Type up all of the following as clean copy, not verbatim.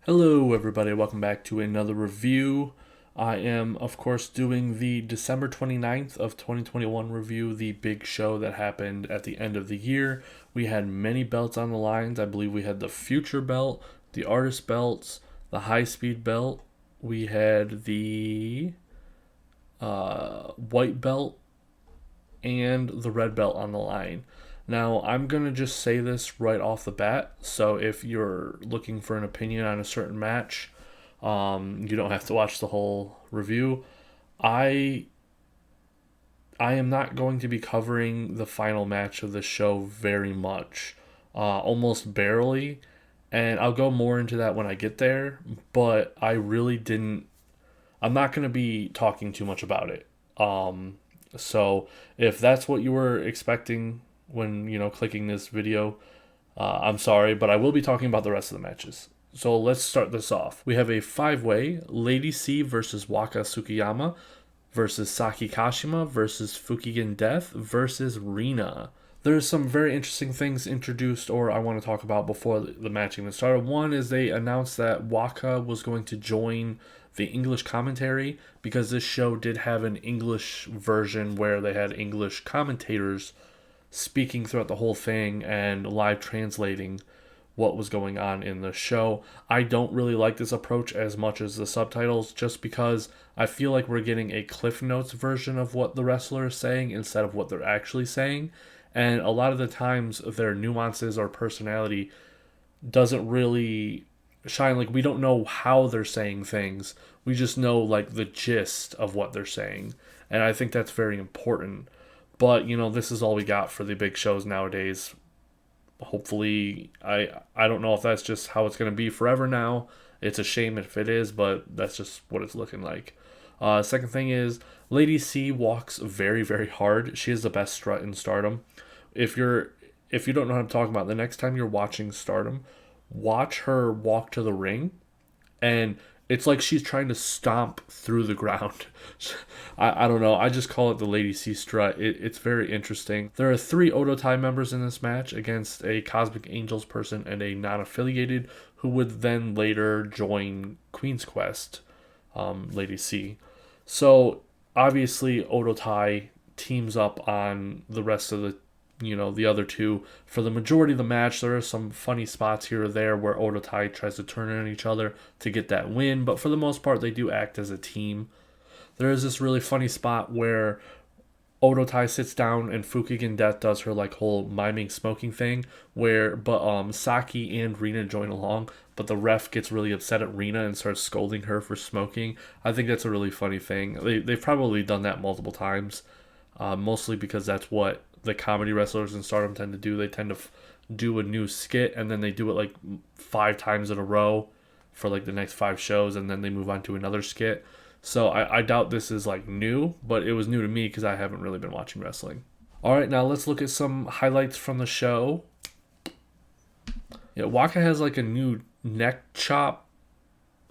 Hello, everybody. Welcome back to another review. I am, of course, doing the December 29th of 2021 review, the big show that happened at the end of the year. We had many belts on the lines. I believe we had the Future belt, the Artist belts, the High Speed belt. We had the White belt and the Red belt on the line. Now, I'm going to just say this right off the bat. So, if you're looking for an opinion on a certain match, you don't have to watch the whole review. I I am not going to be covering the final match of the show very much, almost barely, and I'll go more into that when I get there. But I really didn't. I'm not going to be talking too much about it. So if that's what you were expecting when clicking this video, I'm sorry, but I will be talking about the rest of the matches. So let's start this off. We have a five-way: Lady C versus Waka Tsukiyama versus Saki Kashima versus Fukigen Death versus Rina. There's some very interesting things introduced, or I want to talk about before the match even started. One is they announced that Waka was going to join the English commentary because this show did have an English version where they had English commentators speaking throughout the whole thing and live translating what was going on in the show. I don't really like this approach as much as the subtitles just because I feel like we're getting a Cliff Notes version of what the wrestler is saying instead of what they're actually saying. And a lot of the times their nuances or personality doesn't really shine. Like, we don't know how they're saying things. We just know like the gist of what they're saying. And I think that's very important. But, this is all we got for the big shows nowadays. Hopefully, I don't know if that's just how it's going to be forever now. It's a shame if it is, but that's just what it's looking like. Second thing is, Lady C walks very, very hard. She has the best strut in Stardom. If you don't know what I'm talking about, the next time you're watching Stardom, watch her walk to the ring, and it's like she's trying to stomp through the ground. I don't know. I just call it the Lady C strut. It's very interesting. There are 3 Odotai members in this match against a Cosmic Angels person and a non-affiliated who would then later join Queen's Quest, Lady C. So obviously Odotai teams up on the rest of the other two. For the majority of the match, there are some funny spots here or there where Odotai tries to turn on each other to get that win, but for the most part, they do act as a team. There is this really funny spot where Odotai sits down and Fukigen Death does her like whole miming smoking thing, but Saki and Rina join along, but the ref gets really upset at Rina and starts scolding her for smoking. I think that's a really funny thing. They've probably done that multiple times, mostly because that's what the comedy wrestlers in Stardom tend to do. They tend to do a new skit and then they do it like 5 times in a row for like the next 5 shows, and then they move on to another skit. So I doubt this is like new, but it was new to me because I haven't really been watching wrestling. Alright, now let's look at some highlights from the show. Yeah, Waka has like a new neck chop,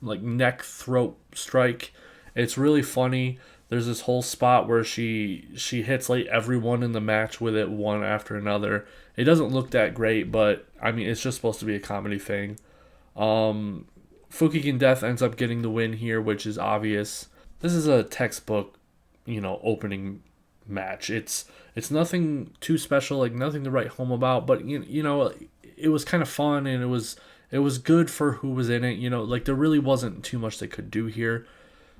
like neck throat strike. It's really funny. There's this whole spot where she hits like everyone in the match with it one after another. It doesn't look that great, but I mean it's just supposed to be a comedy thing. Fukigen Death ends up getting the win here, which is obvious. This is a textbook, opening match. It's nothing too special, like nothing to write home about, but it was kind of fun and it was good for who was in it. Like there really wasn't too much they could do here.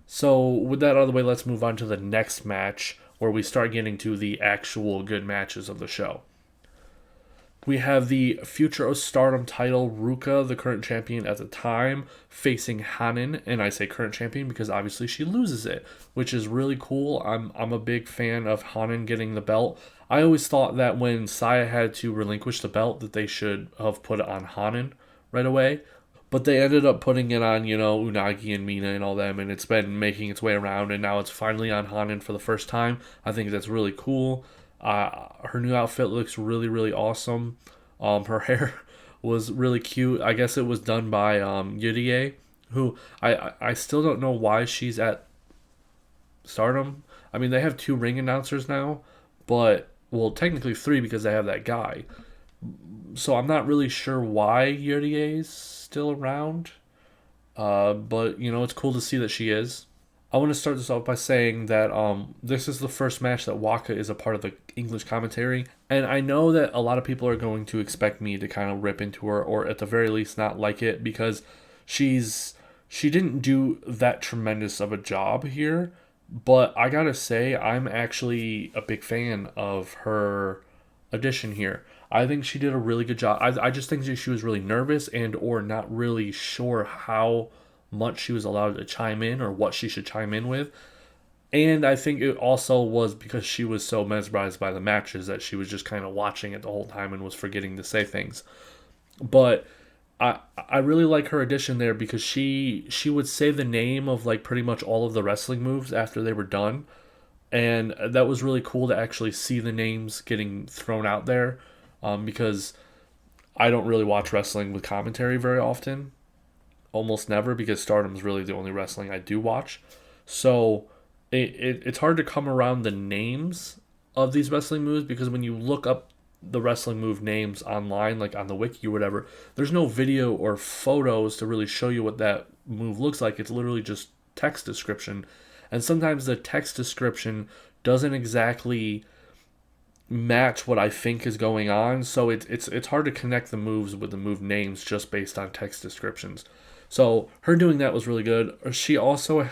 So with that out of the way, let's move on to the next match where we start getting to the actual good matches of the show. We have the Future of Stardom title, Ruka, the current champion at the time, facing Hanan, and I say current champion because obviously she loses it, which is really cool. I'm a big fan of Hanan getting the belt. I always thought that when Saya had to relinquish the belt that they should have put it on Hanan right away. But they ended up putting it on, Unagi and Mina and all them, and it's been making its way around, and now it's finally on Hanan for the first time. I think that's really cool. Her new outfit looks really, really awesome. Her hair was really cute. I guess it was done by Yurie, who I still don't know why she's at Stardom. I mean, they have 2 ring announcers now, but, well, technically 3 because they have that guy. So I'm not really sure why Yurie is still around. But it's cool to see that she is. I want to start this off by saying that this is the first match that Waka is a part of the English commentary, and I know that a lot of people are going to expect me to kind of rip into her, or at the very least not like it, because she didn't do that tremendous of a job here. But I gotta say, I'm actually a big fan of her addition here. I think she did a really good job. I just think that she was really nervous and or not really sure how much she was allowed to chime in or what she should chime in with. And I think it also was because she was so mesmerized by the matches that she was just kind of watching it the whole time and was forgetting to say things. But I really like her addition there because she would say the name of like pretty much all of the wrestling moves after they were done, and that was really cool to actually see the names getting thrown out there, because I don't really watch wrestling with commentary very often, almost never, because Stardom is really the only wrestling I do watch. So it's hard to come around the names of these wrestling moves because when you look up the wrestling move names online, like on the wiki or whatever, there's no video or photos to really show you what that move looks like. It's literally just text description. And sometimes the text description doesn't exactly match what I think is going on. So it's hard to connect the moves with the move names just based on text descriptions. So her doing that was really good. She also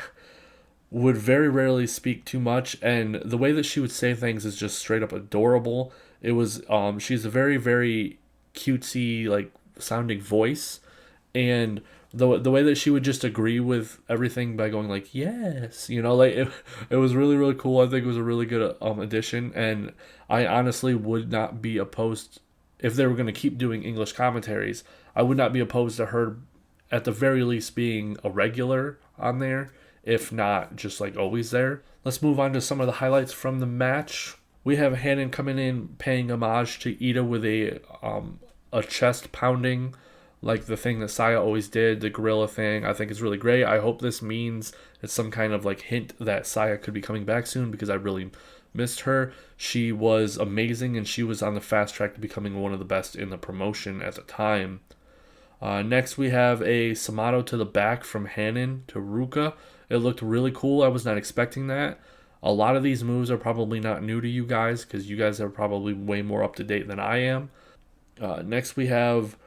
would very rarely speak too much, and the way that she would say things is just straight up adorable. It was she's a very very cutesy like sounding voice, and the way that she would just agree with everything by going like yes, like it was really really cool. I think it was a really good addition, and I honestly would not be opposed if they were going to keep doing English commentaries. I would not be opposed to her at the very least being a regular on there, if not just like always there. Let's move on to some of the highlights from the match. We have Hanan coming in paying homage to Ida with a chest pounding, like the thing that Saya always did, the gorilla thing. I think is really great. I hope this means it's some kind of like hint that Saya could be coming back soon because I really missed her. She was amazing and she was on the fast track to becoming one of the best in the promotion at the time. Next, we have a Samato to the back from Hanan to Ruka. It looked really cool. I was not expecting that. A lot of these moves are probably not new to you guys because you guys are probably way more up to date than I am. Next, we have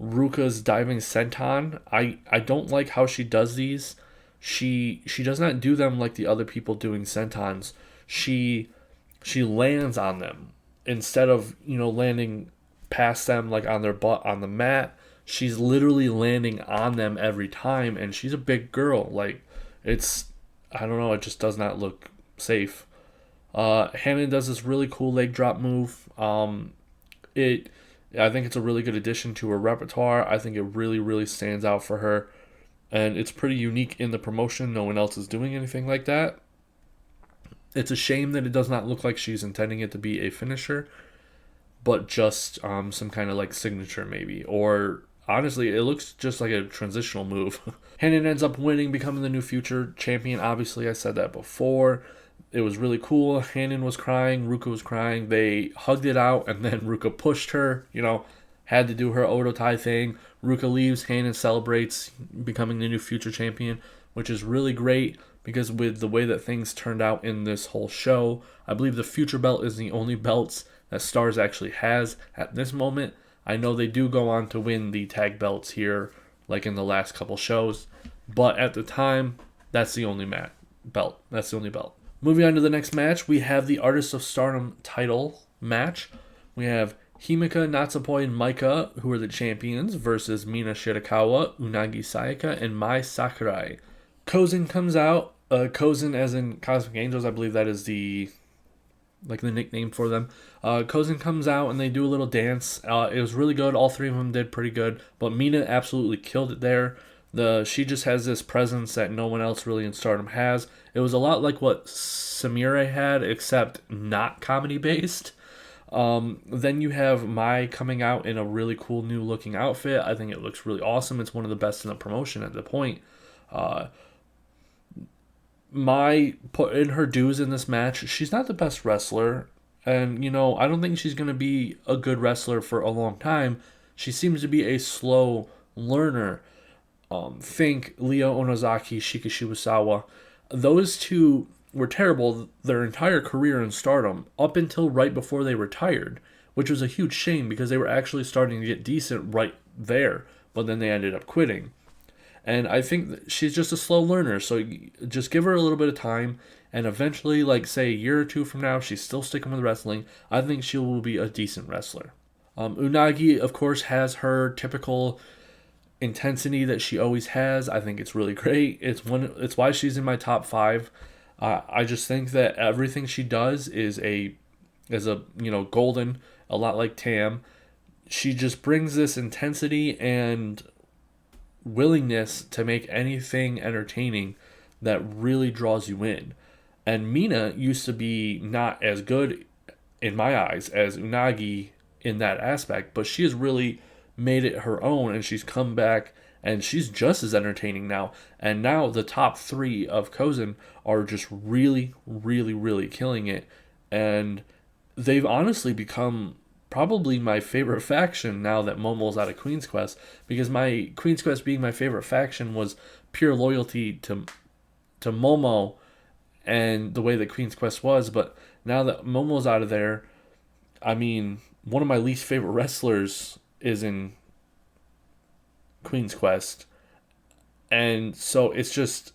Ruka's diving senton. I don't like how she does these. She does not do them like the other people doing sentons. She lands on them instead of landing past them like on their butt on the mat. She's literally landing on them every time, and she's a big girl. Like, I don't know, it just does not look safe. Hanan does this really cool leg drop move. I think it's a really good addition to her repertoire. I think it really, really stands out for her, and it's pretty unique in the promotion. No one else is doing anything like that. It's a shame that it does not look like she's intending it to be a finisher, but just some kind of like signature maybe, or honestly, it looks just like a transitional move. Hanan ends up winning, becoming the new future champion. Obviously, I said that before. It was really cool. Hanan was crying. Ruka was crying. They hugged it out, and then Ruka pushed her. Had to do her Odotai thing. Ruka leaves. Hanan celebrates, becoming the new future champion, which is really great because with the way that things turned out in this whole show, I believe the future belt is the only belts that Stars actually has at this moment. I know they do go on to win the tag belts here, like in the last couple shows, but at the time, that's the only belt. That's the only belt. Moving on to the next match, we have the Artists of Stardom title match. We have Himika, Natsupoi, and Maika, who are the champions, versus Mina Shirakawa, Unagi Sayaka, and Mai Sakurai. Kozen comes out. Kozen, as in Cosmic Angels, I believe that is the nickname for them. Kozen comes out and they do a little dance. It was really good. All three of them did pretty good, but Mina absolutely killed it there. She just has this presence that no one else really in Stardom has. It was a lot like what Samira had, except not comedy based. Then you have Mai coming out in a really cool new looking outfit. I think it looks really awesome. It's one of the best in the promotion at the point. Mai put in her dues in this match. She's not the best wrestler, and I don't think she's going to be a good wrestler for a long time. She seems to be a slow learner. Think Ryo Onozaki, Shika Shibusawa. Those two were terrible their entire career in Stardom up until right before they retired, which was a huge shame because they were actually starting to get decent right there, but then they ended up quitting. And I think that she's just a slow learner, so just give her a little bit of time, and eventually, like say a year or two from now, she's still sticking with wrestling. I think she will be a decent wrestler. Unagi, of course, has her typical intensity that she always has. I think it's really great. It's why she's in my top five. I just think that everything she does is a golden, a lot like Tam. She just brings this intensity and willingness to make anything entertaining that really draws you in. And Mina used to be not as good in my eyes as Unagi in that aspect, but she has really made it her own and she's come back and she's just as entertaining now. And now the top three of Kozen are just really, really, really killing it. And they've honestly become probably my favorite faction now that Momo's out of Queen's Quest, because my Queen's Quest being my favorite faction was pure loyalty to Momo and the way that Queen's Quest was. But now that Momo's out of there, I mean, one of my least favorite wrestlers is in Queen's Quest, and so it's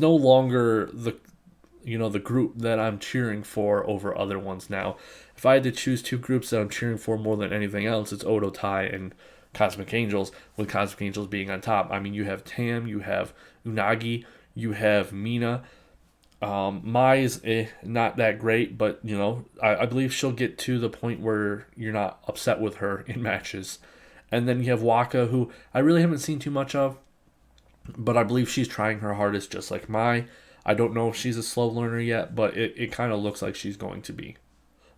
no longer the group that I'm cheering for over other ones now. If I had to choose two groups that I'm cheering for more than anything else, it's Odo Tai and Cosmic Angels, with Cosmic Angels being on top. I mean, you have Tam, you have Unagi, you have Mina. Mai's not that great, but I believe she'll get to the point where you're not upset with her in matches. And then you have Waka, who I really haven't seen too much of, but I believe she's trying her hardest just like Mai. I don't know if she's a slow learner yet, but it kind of looks like she's going to be.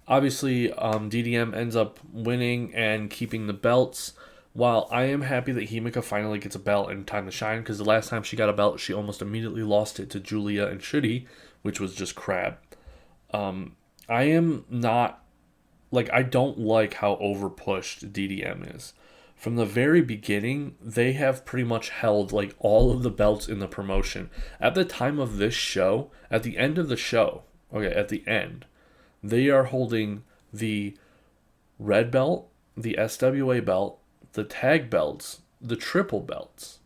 Obviously, DDM ends up winning and keeping the belts. While I am happy that Himika finally gets a belt in Time to Shine, because the last time she got a belt, she almost immediately lost it to Julia and Shuri, which was just crap. I am not, I don't like how overpushed DDM is. From the very beginning, they have pretty much held all of the belts in the promotion. At the time of this show, at the end of the show, at the end, they are holding the red belt, the SWA belt, the tag belts, the triple belts.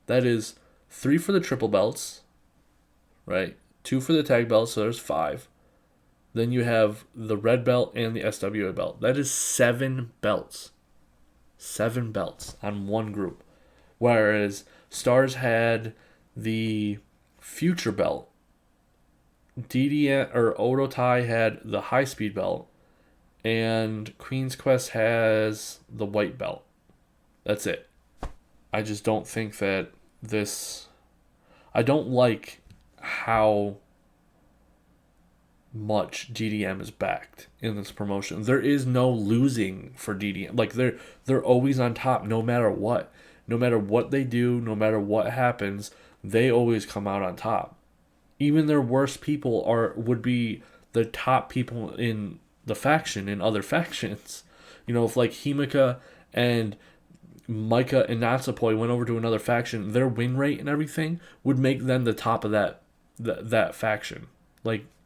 That is 3 for the triple belts, right? 2 for the tag belts, so there's 5. Then you have the red belt and the SWA belt. That is 7 belts. 7 belts on one group. Whereas Stars had the future belt. DDM or Odo Tai had the high speed belt. And Queen's Quest has the white belt. That's it. I just don't think that I don't like how much DDM is backed in this promotion. There is no losing for DDM. They're always on top no matter what. No matter what they do, no matter what happens, they always come out on top. Even their worst people would be the top people in the faction in other factions. If Himika and Micah and Natsupoi went over to another faction, their win rate and everything would make them the top of that faction.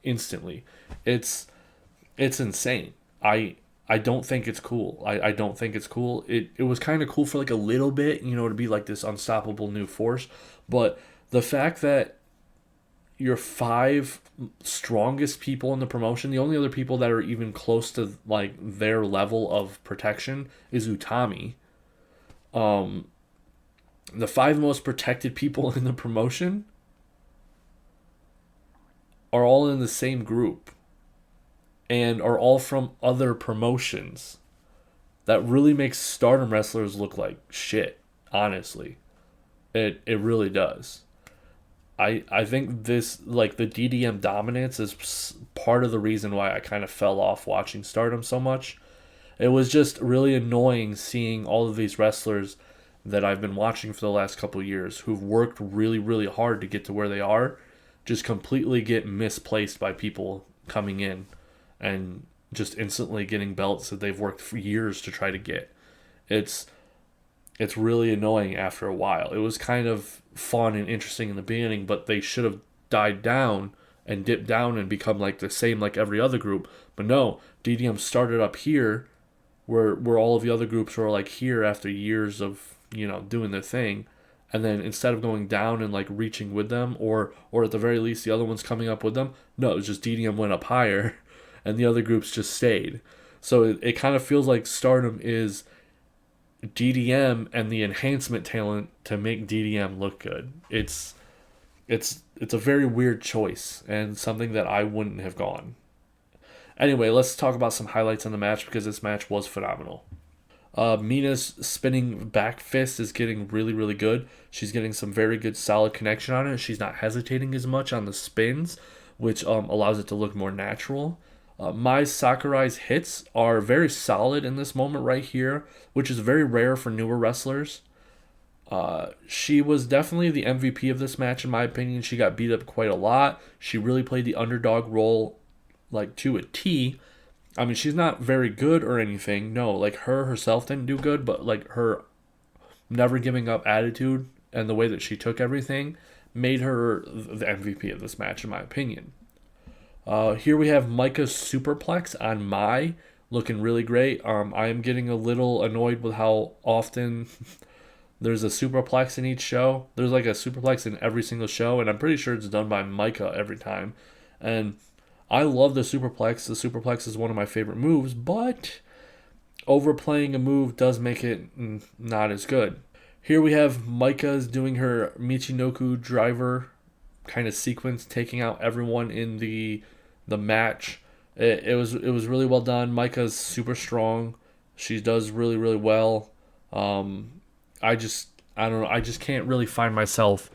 Instantly. It's insane. I don't think it's cool. I don't think it's cool. It was kind of cool for a little bit, to be this unstoppable new force. But the fact that your 5 strongest people in the promotion, the only other people that are even close to their level of protection is Utami. The 5 most protected people in the promotion are all in the same group and are all from other promotions. That really makes Stardom wrestlers look like shit, honestly. It really does. I think this, the DDM dominance is part of the reason why I kind of fell off watching Stardom so much. It was just really annoying seeing all of these wrestlers that I've been watching for the last couple of years who've worked really, really hard to get to where they are just completely get misplaced by people coming in and just instantly getting belts that they've worked for years to try to get. It's it's really annoying after a while. It was kind of fun and interesting in the beginning, but they should have died down and dipped down and become like the same like every other group. But no, DDM started up here where all of the other groups were like here after years of, doing their thing. And then instead of going down and like reaching with them, or at the very least the other ones coming up with them, no, it was just DDM went up higher and the other groups just stayed. So it kind of feels like Stardom is DDM and the enhancement talent to make DDM look good. It's a very weird choice and something that I wouldn't have gone. Anyway, let's talk about some highlights in the match because this match was phenomenal. Mina's spinning back fist is getting really, really good. She's getting some very good, solid connection on it. She's not hesitating as much on the spins, which allows it to look more natural. Mai Sakurai's hits are very solid in this moment right here, which is very rare for newer wrestlers. She was definitely the MVP of this match, in my opinion. She got beat up quite a lot. She really played the underdog role, like to a T. I mean, she's not very good or anything. No, like her herself didn't do good, but like her never giving up attitude and the way that she took everything made her the MVP of this match, in my opinion. Here we have Micah's superplex on Mai, looking really great. I am getting a little annoyed with how often there's a superplex in each show. There's like a superplex in every single show, and I'm pretty sure it's done by Micah every time. And I love the superplex. The superplex is one of my favorite moves, but overplaying a move does make it not as good. Here we have Micah's doing her Michinoku driver kind of sequence, taking out everyone in the match. It was really well done. Micah's super strong. She does really, really well. I don't know. I just can't really find myself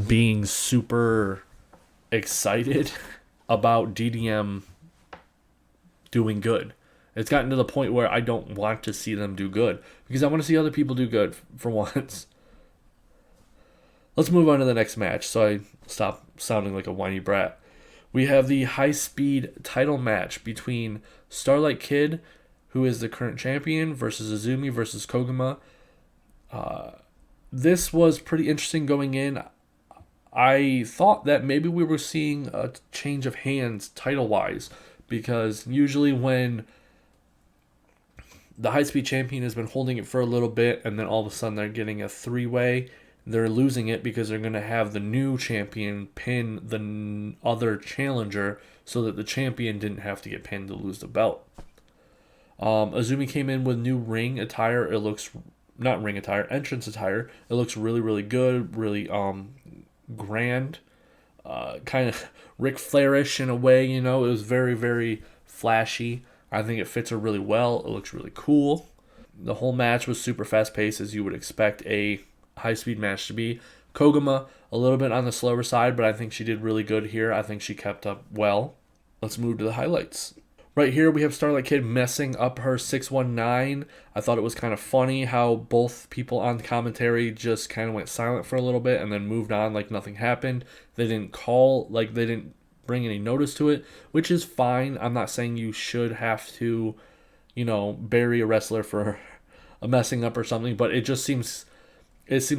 being super excited about DDM doing good. It's gotten to the point where I don't want to see them do good because I want to see other people do good for once. Let's move on to the next match so I stop sounding like a whiny brat. We have the high-speed title match between Starlight Kid, who is the current champion, versus Azumi versus Koguma. This was pretty interesting going in. I thought that maybe we were seeing a change of hands title-wise, because usually when the high-speed champion has been holding it for a little bit and then all of a sudden they're getting a three-way, they're losing it because they're going to have the new champion pin the other challenger so that the champion didn't have to get pinned to lose the belt. Azumi came in with new ring attire. It looks, not ring attire, entrance attire. It looks really, really good, really grand, kind of Ric Flair-ish in a way, It was very, very flashy. I think it fits her really well. It looks really cool. The whole match was super fast-paced, as you would expect a high-speed match to be. Koguma, a little bit on the slower side, but I think she did really good here. I think she kept up well. Let's move to the highlights. Right here, we have Starlight Kid messing up her 619. I thought it was kind of funny how both people on commentary just kind of went silent for a little bit and then moved on like nothing happened. They didn't call, like they didn't bring any notice to it, which is fine. I'm not saying you should have to, bury a wrestler for a messing up or something, but it seems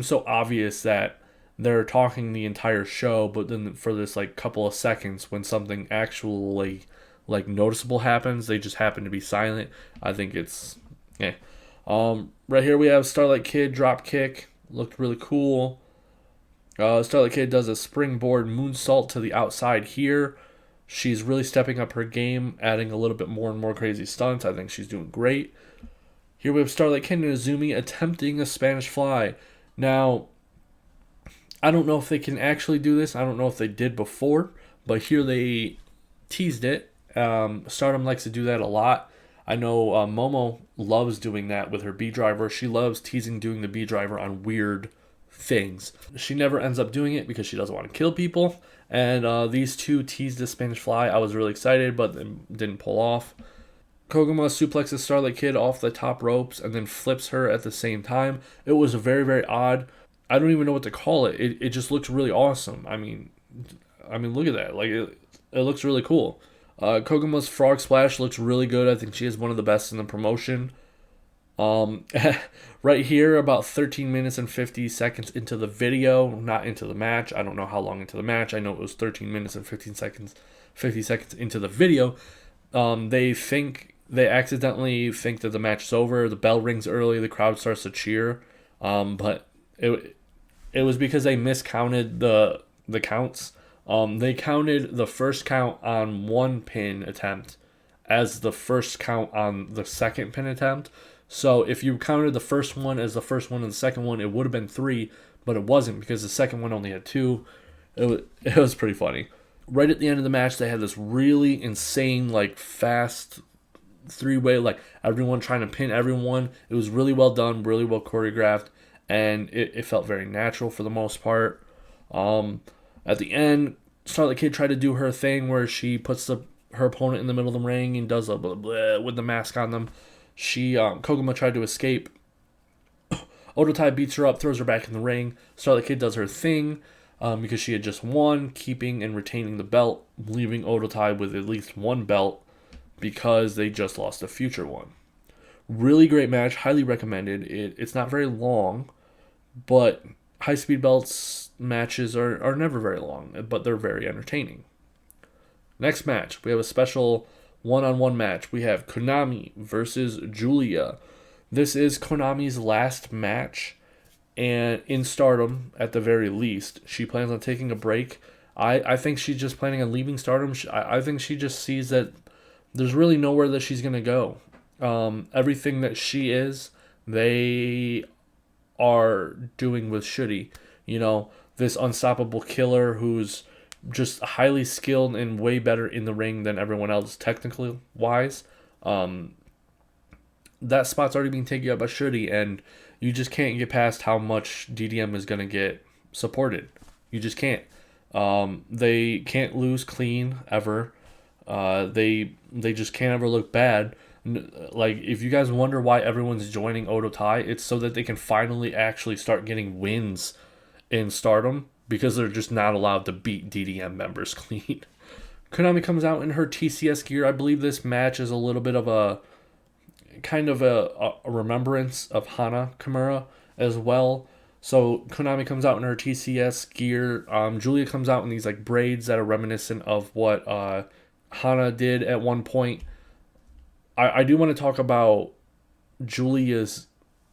so obvious that they're talking the entire show, but then for this like couple of seconds when something actually like noticeable happens, they just happen to be silent. I think it's right here we have Starlight Kid drop kick, looked really cool. Starlight Kid does a springboard moonsault to the outside here. She's really stepping up her game, adding a little bit more and more crazy stunts. I think she's doing great. Here we have Starlight Kid and Azumi attempting a Spanish Fly. Now, I don't know if they can actually do this. I don't know if they did before, but here they teased it. Stardom likes to do that a lot. I know Momo loves doing that with her B driver. She loves teasing doing the B driver on weird things. She never ends up doing it because she doesn't want to kill people. And these two teased the Spanish Fly. I was really excited, but didn't pull off. Koguma suplexes Starlight Kid off the top ropes and then flips her at the same time. It was very, very odd. I don't even know what to call it. It just looks really awesome. I mean, look at that. Like it looks really cool. Koguma's frog splash looks really good. I think she is one of the best in the promotion. Um, right here, about 13 minutes and 50 seconds into the video, not into the match. I don't know how long into the match. I know it was 13 minutes and 15 seconds, 50 seconds into the video. They accidentally think that the match is over. The bell rings early. The crowd starts to cheer, but it was because they miscounted the counts. They counted the first count on one pin attempt as the first count on the second pin attempt. So if you counted the first one as the first one and the second one, it would have been three, but it wasn't because the second one only had two. It was pretty funny. Right at the end of the match, they had this really insane, like, fast three-way, like, everyone trying to pin everyone. It was really well done, really well choreographed, and it felt very natural for the most part. At the end, Starlight Kid tried to do her thing where she puts her opponent in the middle of the ring and does a blah, blah, with the mask on them. Koguma tried to escape. Odotai beats her up, throws her back in the ring. Starlight Kid does her thing because she had just won, keeping and retaining the belt, leaving Odotai with at least one belt because they just lost a future one. Really great match, highly recommended. It's not very long, but high speed belts matches are never very long, but they're very entertaining. Next match, we have a special one-on-one match. We have Konami versus Julia. This is Konami's last match, and in Stardom, at the very least, she plans on taking a break. I think she's just planning on leaving Stardom. I think she just sees that there's really nowhere that she's going to go. Everything that she is, they are doing with Shuri. You know, this unstoppable killer who's just highly skilled and way better in the ring than everyone else technically wise. That spot's already being taken up by Shuri, and you just can't get past how much DDM is going to get supported. You just can't. They can't lose clean ever. They just can't ever look bad. Like, if you guys wonder why everyone's joining Odotai, it's so that they can finally actually start getting wins in Stardom, because they're just not allowed to beat DDM members clean. Konami comes out in her TCS gear. I believe this match is a little bit of a kind of a remembrance of Hana Kimura as well. So Konami comes out in her TCS gear. Julia comes out in these like braids that are reminiscent of what Hana did at one point. I do want to talk about Julia's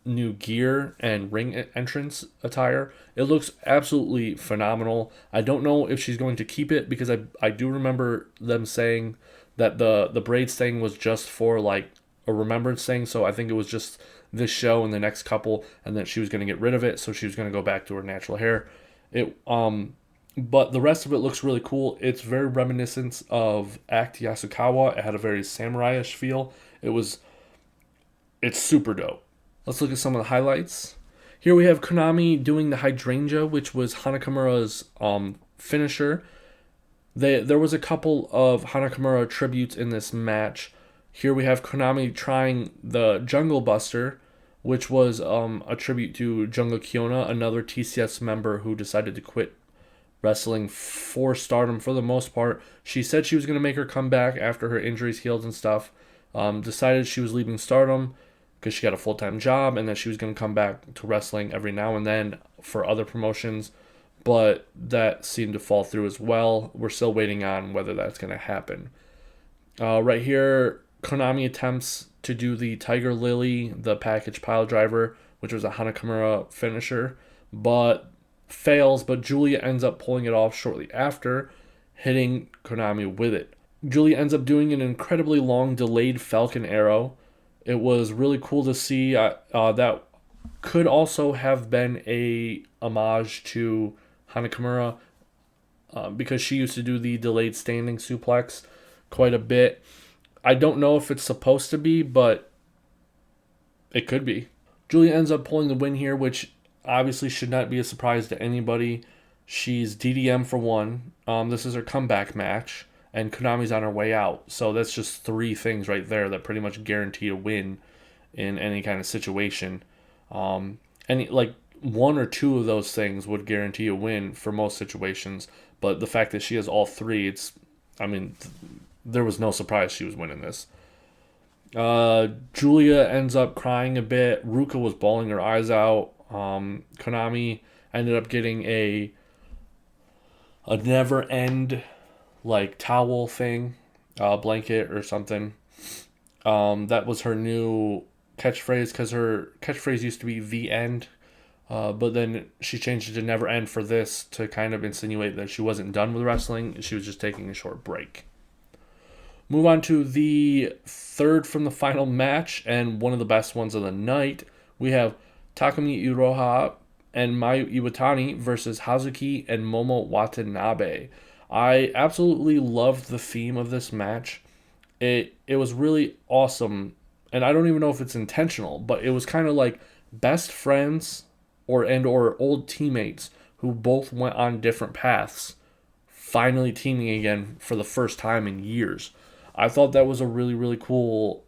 new gear and ring entrance attire. It looks absolutely phenomenal. I don't know if she's going to keep it, because I do remember them saying that the braids thing was just for like a remembrance thing. So I think it was just this show and the next couple, and then she was going to get rid of it, so she was going to go back to her natural hair. But the rest of it looks really cool. It's very reminiscent of Act Yasukawa. It had a very samurai-ish feel. It's super dope. Let's look at some of the highlights. Here we have Konami doing the hydrangea, which was Hana Kimura's finisher. There was a couple of Hana Kimura tributes in this match. Here we have Konami trying the Jungle Buster, which was a tribute to Jungle Kiona, another TCS member who decided to quit wrestling for Stardom for the most part. She said she was going to make her come back after her injuries healed and stuff. Decided she was leaving Stardom because she got a full-time job, and that she was going to come back to wrestling every now and then for other promotions, but that seemed to fall through as well. We're still waiting on whether that's going to happen. Right here, Konami attempts to do the Tiger Lily, the package pile driver, which was a Hana Kimura finisher, but fails, but Julia ends up pulling it off shortly after, hitting Konami with it. Julia ends up doing an incredibly long delayed Falcon Arrow. It was really cool to see. That could also have been a homage to Hana Kimura, because she used to do the delayed standing suplex quite a bit. I don't know if it's supposed to be, but it could be. Julia ends up pulling the win here, which obviously should not be a surprise to anybody. She's DDM for one. This is her comeback match, and Konami's on her way out. So that's just three things right there that pretty much guarantee a win in any kind of situation. Like one or two of those things would guarantee a win for most situations. But the fact that she has all three, there was no surprise she was winning this. Julia ends up crying a bit. Ruka was bawling her eyes out. Konami ended up getting a never end like towel thing, blanket or something. That was her new catchphrase because her catchphrase used to be the end. But then she changed it to never end for this to kind of insinuate that she wasn't done with wrestling. She was just taking a short break. Move on to the third from the final match and one of the best ones of the night. We have Takami Uroha and Mayu Iwatani versus Hazuki and Momo Watanabe. I absolutely loved the theme of this match. It was really awesome, and I don't even know if it's intentional, but it was kind of like best friends or old teammates who both went on different paths finally teaming again for the first time in years. I thought that was a really, really cool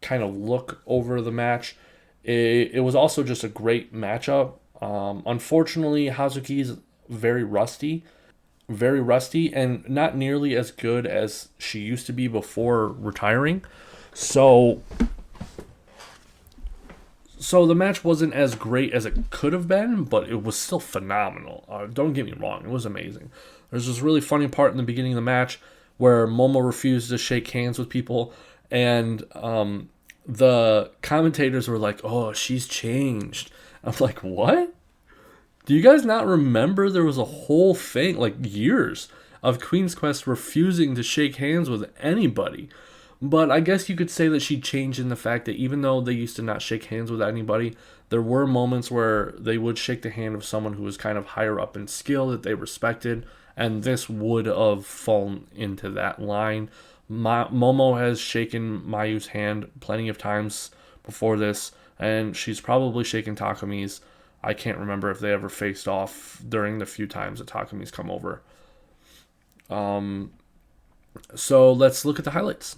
kind of look over the match. It was also just a great matchup. Unfortunately, Hazuki's very rusty, and not nearly as good as she used to be before retiring. So, so the match wasn't as great as it could have been, but it was still phenomenal. Don't get me wrong, it was amazing. There's this really funny part in the beginning of the match where Momo refused to shake hands with people, and the commentators were like, "Oh, she's changed." I'm like, "What? Do you guys not remember there was a whole thing, like years, of Queen's Quest refusing to shake hands with anybody?" But I guess you could say that she changed in the fact that even though they used to not shake hands with anybody, there were moments where they would shake the hand of someone who was kind of higher up in skill that they respected, and this would have fallen into that line. Momo has shaken Mayu's hand plenty of times before this, and she's probably shaken Takami's. I can't remember if they ever faced off during the few times that Takami's come over. So let's look at the highlights.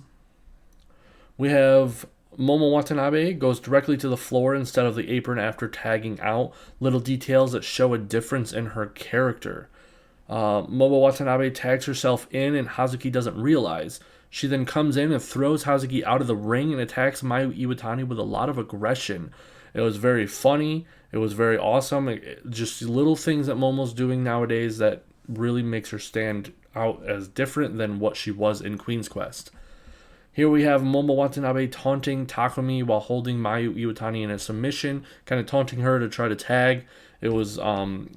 We have Momo Watanabe goes directly to the floor instead of the apron after tagging out. Little details that show a difference in her character. Momo Watanabe tags herself in and Hazuki doesn't realize. She then comes in and throws Hazuki out of the ring and attacks Mayu Iwatani with a lot of aggression. It was very funny. It was very awesome. Just little things that Momo's doing nowadays that really makes her stand out as different than what she was in Queen's Quest. Here we have Momo Watanabe taunting Takami while holding Mayu Iwatani in a submission, kind of taunting her to try to tag. It was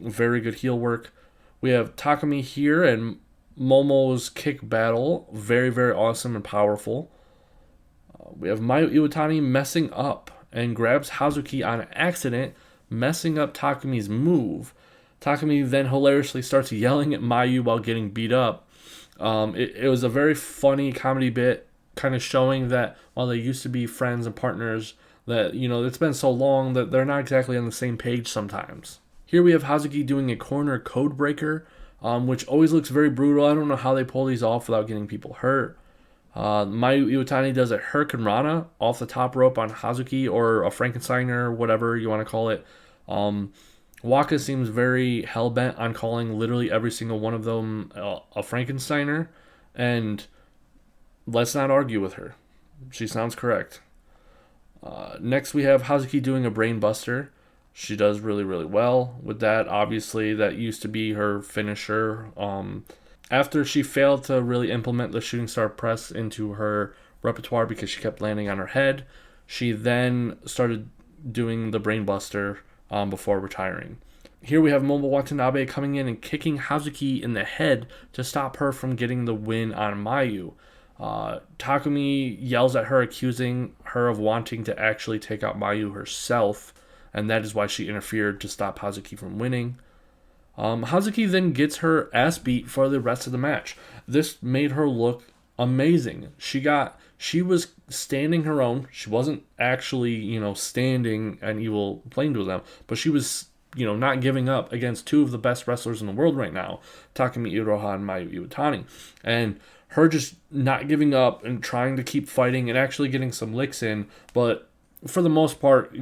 very good heel work. We have Takami here and Momo's kick battle, very, very awesome and powerful. We have Mayu Iwatani messing up and grabs Hazuki on accident, messing up Takami's move. Takami then hilariously starts yelling at Mayu while getting beat up. It was a very funny comedy bit, kind of showing that while they used to be friends and partners, that, you know, it's been so long that they're not exactly on the same page sometimes. Here we have Hazuki doing a corner code breaker, which always looks very brutal. I don't know how they pull these off without getting people hurt. Mayu Iwatani does a Hurricane Rana off the top rope on Hazuki, or a Frankensteiner, whatever you want to call it. Waka seems very hell-bent on calling literally every single one of them a Frankensteiner, and let's not argue with her. She sounds correct. Next we have Hazuki doing a brain buster. She does really, really well with that. Obviously, that used to be her finisher. After she failed to really implement the shooting star press into her repertoire because she kept landing on her head, she then started doing the brain buster before retiring. Here we have Momo Watanabe coming in and kicking Hazuki in the head to stop her from getting the win on Mayu. Takumi yells at her, accusing her of wanting to actually take out Mayu herself, and that is why she interfered to stop Hazuki from winning. Hazuki then gets her ass beat for the rest of the match. This made her look amazing. She was standing her own. She wasn't actually, standing an evil plane to them, but she was, not giving up against two of the best wrestlers in the world right now, Takami Uroha and Mayu Iwatani. And her just not giving up and trying to keep fighting and actually getting some licks in, but for the most part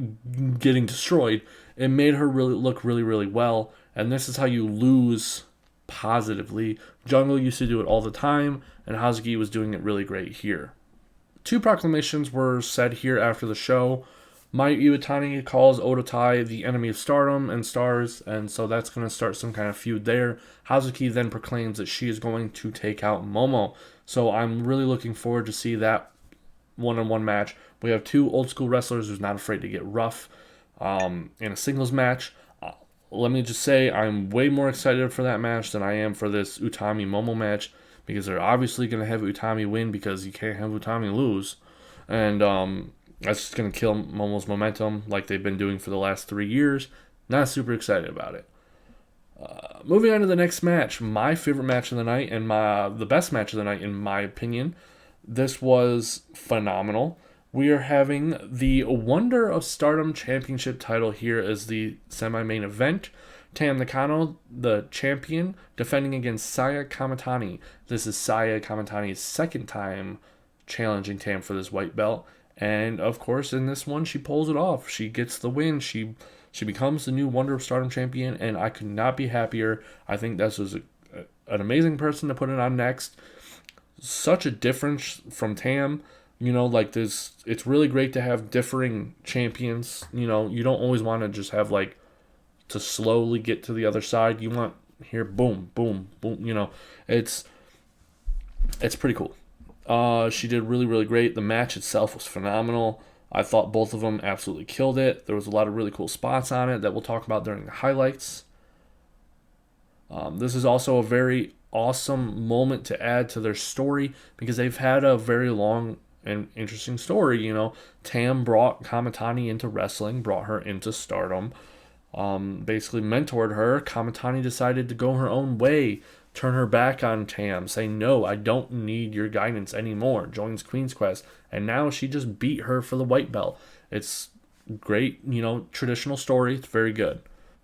getting destroyed, it made her look really, really well. And this is how you lose positively. Jungle used to do it all the time, and Hazuki was doing it really great here. Two proclamations were said here after the show. Mai Iwatani calls Odatai the enemy of Stardom and Stars, and so that's going to start some kind of feud there. Hazuki then proclaims that she is going to take out Momo. So I'm really looking forward to see that one-on-one match. We have two old school wrestlers who's not afraid to get rough in a singles match. Let me just say I'm way more excited for that match than I am for this Utami Momo match, because they're obviously going to have Utami win because you can't have Utami lose. And that's just going to kill Momo's momentum like they've been doing for the last 3 years. Not super excited about it. Moving on to the next match, my favorite match of the night and the best match of the night in my opinion. This was phenomenal. We are having the Wonder of Stardom Championship title here as the semi-main event. Tam Nakano, the champion, defending against Saya Kamitani. This is Saya Kamitani's second time challenging Tam for this white belt. And, of course, in this one, she pulls it off. She gets the win. She becomes the new Wonder of Stardom champion, and I could not be happier. I think this was an amazing person to put it on next. Such a difference from Tam. Like this, it's really great to have differing champions. You don't always want to just have, to slowly get to the other side. You want here, boom, boom, boom. It's pretty cool. She did really, really great. The match itself was phenomenal. I thought both of them absolutely killed it. There was a lot of really cool spots on it that we'll talk about during the highlights. This is also a very awesome moment to add to their story because they've had a very long and interesting story. Tam brought Kamitani into wrestling, brought her into Stardom, basically mentored her. Kamitani decided to go her own way, turn her back on Tam, say, no, I don't need your guidance anymore, joins Queen's Quest, and now she just beat her for the white belt. It's great, traditional story. It's very good.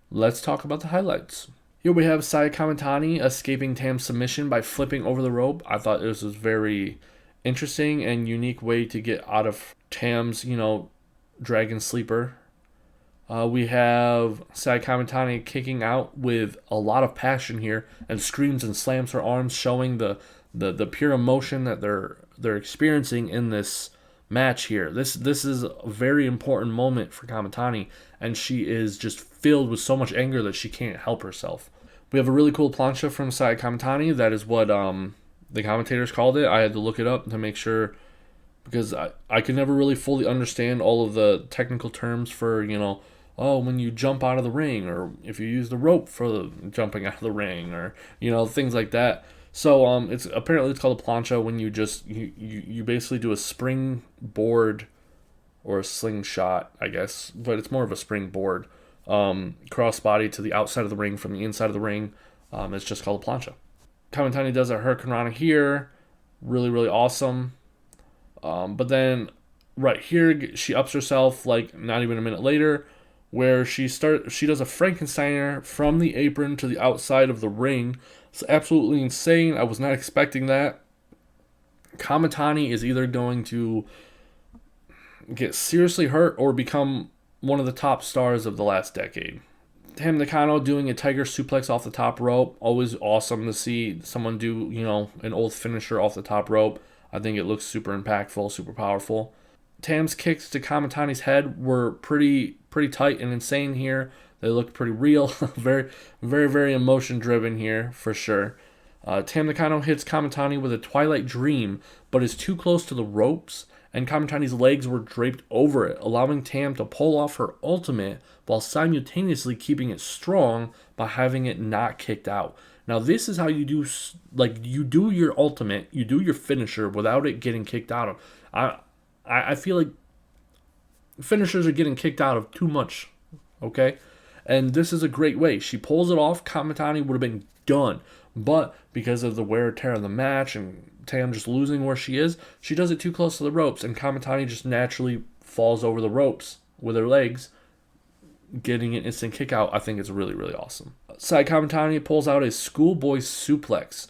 Let's talk about the highlights. Here we have Saya Kamitani escaping Tam's submission by flipping over the rope. I thought this was very interesting and unique way to get out of Tam's, dragon sleeper. We have Saya Kamitani kicking out with a lot of passion here and screams and slams her arms, showing the pure emotion that they're experiencing in this match here. This is a very important moment for Kamitani, and she is just filled with so much anger that she can't help herself. We have a really cool plancha from Saya Kamitani. That is what the commentators called it. I had to look it up to make sure, because I could never really fully understand all of the technical terms for, when you jump out of the ring, or if you use the rope for the jumping out of the ring, or, things like that. So it's called a plancha when you just, you basically do a springboard or a slingshot, I guess, but it's more of a springboard, crossbody to the outside of the ring from the inside of the ring. It's just called a plancha. Kamitani does a hurricanrana here, really, really awesome. But then right here, she ups herself not even a minute later, where she does a Frankensteiner from the apron to the outside of the ring. It's absolutely insane. I was not expecting that. Kamitani is either going to get seriously hurt or become one of the top stars of the last decade. Tam Nakano doing a tiger suplex off the top rope. Always awesome to see someone do, an old finisher off the top rope. I think it looks super impactful, super powerful. Tam's kicks to Kamitani's head were pretty tight and insane here. They looked pretty real. Very, very, very emotion driven here for sure. Tam Nakano hits Kamitani with a Twilight Dream, but is too close to the ropes, and Kamitani's legs were draped over it, allowing Tam to pull off her ultimate while simultaneously keeping it strong by having it not kicked out. Now this is how you do, you do your ultimate, you do your finisher without it getting kicked out of. I feel like finishers are getting kicked out of too much, okay? And this is a great way. She pulls it off. Kamitani would have been done. But because of the wear and tear of the match and Tam just losing where she is, she does it too close to the ropes, and Kamitani just naturally falls over the ropes with her legs, getting an instant kick out. I think it's really, really awesome. Sai Kamitani pulls out a schoolboy suplex.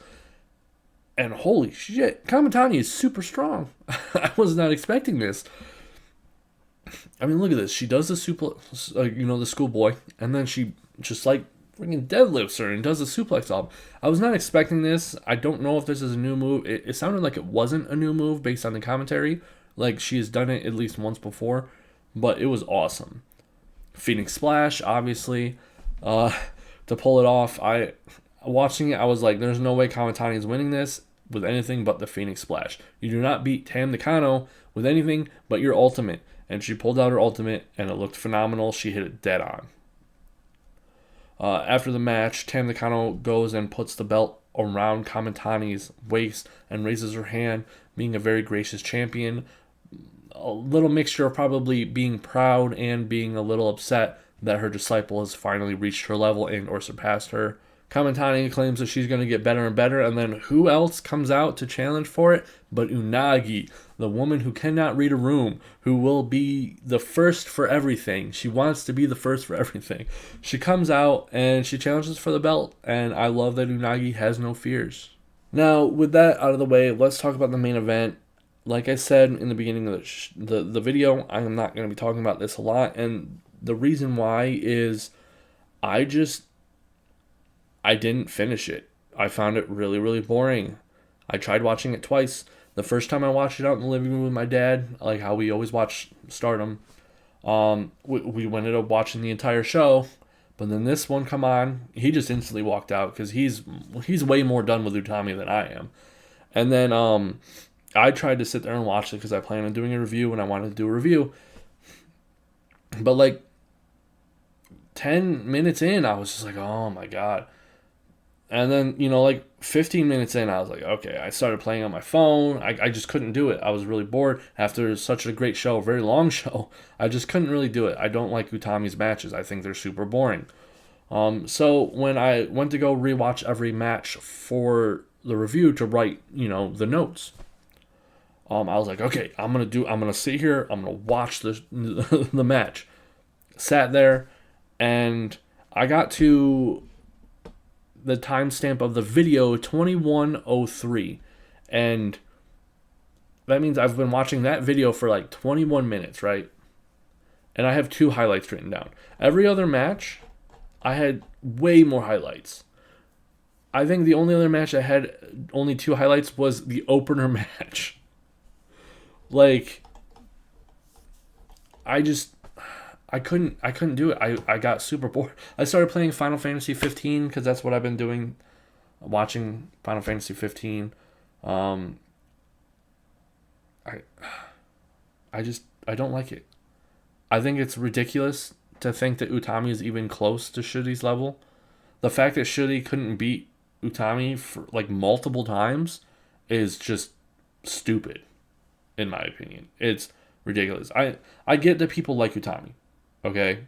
And holy shit, Kamitani is super strong. I was not expecting this. I mean, look at this. She does the suplex, the schoolboy, and then she just freaking deadlifts her and does a suplex off. I was not expecting this. I don't know if this is a new move. It sounded like it wasn't a new move based on the commentary. Like, she has done it at least once before, but it was awesome. Phoenix Splash, obviously, to pull it off. Watching it, I was like, there's no way Kamitani is winning this with anything but the Phoenix Splash. You do not beat Tam Nakano with anything but your ultimate. And she pulled out her ultimate, and it looked phenomenal. She hit it dead on. After the match, Tam Nakano goes and puts the belt around Kamitani's waist and raises her hand, being a very gracious champion. A little mixture of probably being proud and being a little upset that her disciple has finally reached her level and or surpassed her. Kamitani claims that she's going to get better and better, and then who else comes out to challenge for it but Unagi, the woman who cannot read a room, who will be the first for everything. She wants to be the first for everything. She comes out and she challenges for the belt, and I love that Unagi has no fears. Now, with that out of the way, let's talk about the main event. Like I said in the beginning of the video, I am not going to be talking about this a lot, and the reason why is I didn't finish it. I found it really, really boring. I tried watching it twice. The first time I watched it out in the living room with my dad, like how we always watch Stardom, we ended up watching the entire show. But then this one come on, he just instantly walked out because he's way more done with Utami than I am. And then I tried to sit there and watch it because I planned on doing a review and I wanted to do a review. But like 10 minutes in, I was just like, oh my god. And then, like 15 minutes in, I was like, okay, I started playing on my phone. I just couldn't do it. I was really bored after such a great show, a very long show. I just couldn't really do it. I don't like Utami's matches. I think they're super boring. So when I went to go rewatch every match for the review to write, the notes, I was like, okay, I'm gonna sit here, I'm gonna watch the match. Sat there, and I got to the timestamp of the video 21:03, and that means I've been watching that video for like 21 minutes, right? And I have 2 highlights written down. Every other match, I had way more highlights. I think the only other match I had only 2 highlights was the opener match. Like, I couldn't do it. I got super bored. I started playing Final Fantasy 15 because that's what I've been doing, watching Final Fantasy 15. I don't like it. I think it's ridiculous to think that Utami is even close to Shudi's level. The fact that Shudi couldn't beat Utami for like multiple times is just stupid, in my opinion. It's ridiculous. I get that people like Utami. Okay.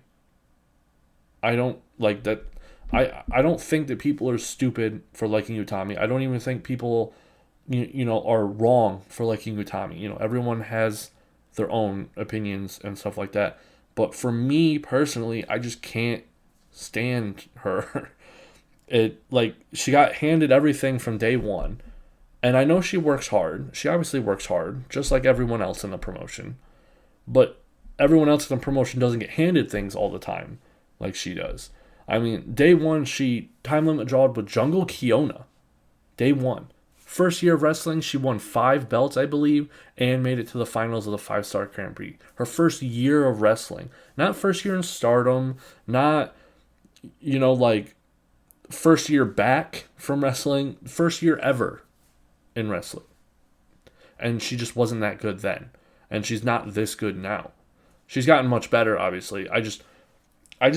I don't like that. I don't think that people are stupid for liking Utami. I don't even think people, are wrong for liking Utami. Everyone has their own opinions and stuff like that. But for me personally, I just can't stand her. She got handed everything from day one. And I know she works hard. She obviously works hard, just like everyone else in the promotion. But everyone else in the promotion doesn't get handed things all the time like she does. I mean, day one, she time limit drawed with Jungle Kiona. Day one. First year of wrestling, she won 5 belts, I believe, and made it to the finals of the 5-Star Grand Prix. Her first year of wrestling. Not first year in Stardom. Not, first year back from wrestling. First year ever in wrestling. And she just wasn't that good then. And she's not this good now. She's gotten much better, obviously. I just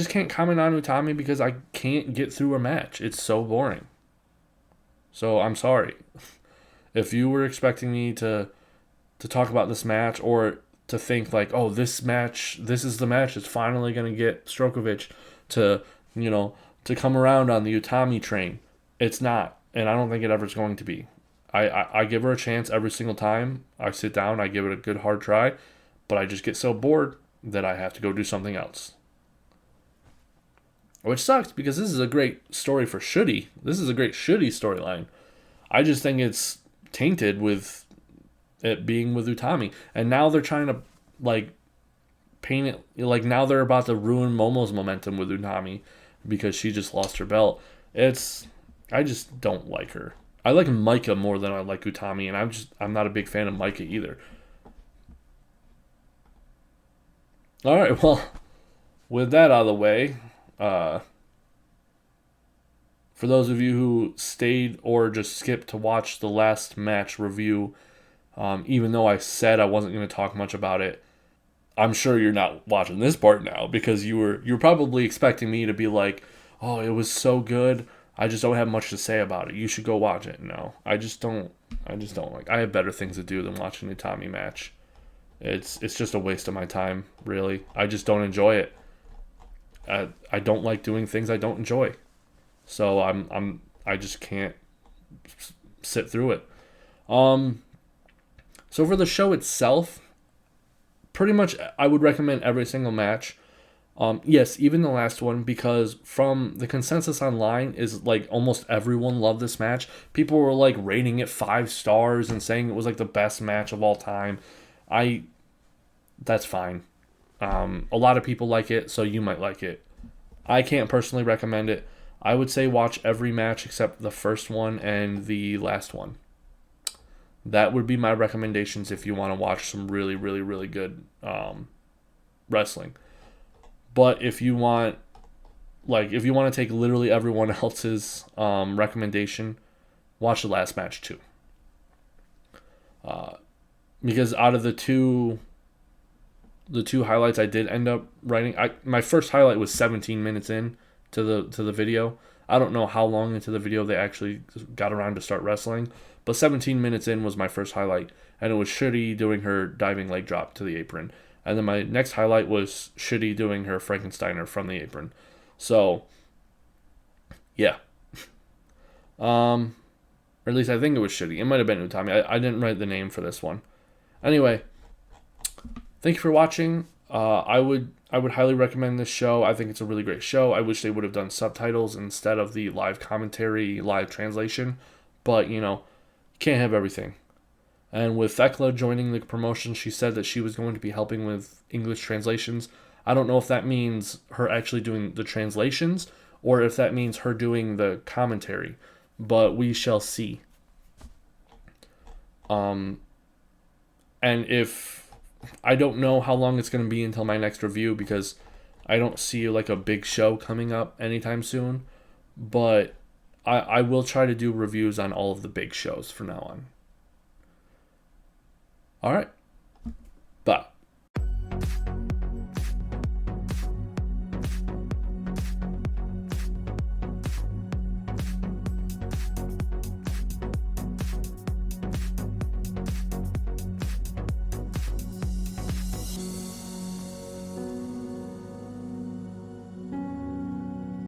can't comment on Utami because I can't get through a match. It's so boring. So I'm sorry. If you were expecting me to talk about this match or to think like, oh, this is the match that's finally going to get Strokovich to come around on the Utami train. It's not. And I don't think it ever is going to be. I give her a chance every single time. I sit down, I give it a good hard try, but I just get so bored that I have to go do something else. Which sucks because this is a great story for Shudi. This is a great Shudi storyline. I just think it's tainted with it being with Utami. And now they're trying to paint it now they're about to ruin Momo's momentum with Utami because she just lost her belt. I just don't like her. I like Micah more than I like Utami, and I'm not a big fan of Micah either. All right, well, with that out of the way, uh, for those of you who stayed or just skipped to watch the last match review, even though I said I wasn't going to talk much about it, I'm sure you're not watching this part now because you're probably expecting me to be like, "Oh, it was so good. I just don't have much to say about it. You should go watch it." No, I just don't. I just don't like. I have better things to do than watching a Tommy match. It's just a waste of my time, really. I just don't enjoy it. I don't like doing things I don't enjoy. So I just can't sit through it. Um so for the show itself, pretty much I would recommend every single match. Yes, even the last one, because from the consensus online is like almost everyone loved this match. People were like rating it 5 stars and saying it was like the best match of all time. I That's fine. A lot of people like it, so you might like it. I can't personally recommend it. I would say watch every match except the first one and the last one. That would be my recommendations if you want to watch some really, really, really good wrestling. But if you want to take literally everyone else's recommendation, watch the last match too. Because out of the two highlights I did end up writing, my first highlight was 17 minutes in to the video. I don't know how long into the video they actually got around to start wrestling, but 17 minutes in was my first highlight, and it was Shitty doing her diving leg drop to the apron. And then my next highlight was Shitty doing her Frankensteiner from the apron. So, yeah. Or at least I think it was Shitty. It might have been Utami. I didn't write the name for this one. Anyway, thank you for watching. I would highly recommend this show. I think it's a really great show. I wish they would have done subtitles instead of the live commentary, live translation. But can't have everything. And with Thekla joining the promotion, she said that she was going to be helping with English translations. I don't know if that means her actually doing the translations or if that means her doing the commentary, but we shall see. Um, and if I don't know how long it's going to be until my next review because I don't see like a big show coming up anytime soon, but I will try to do reviews on all of the big shows from now on. All right. Bye.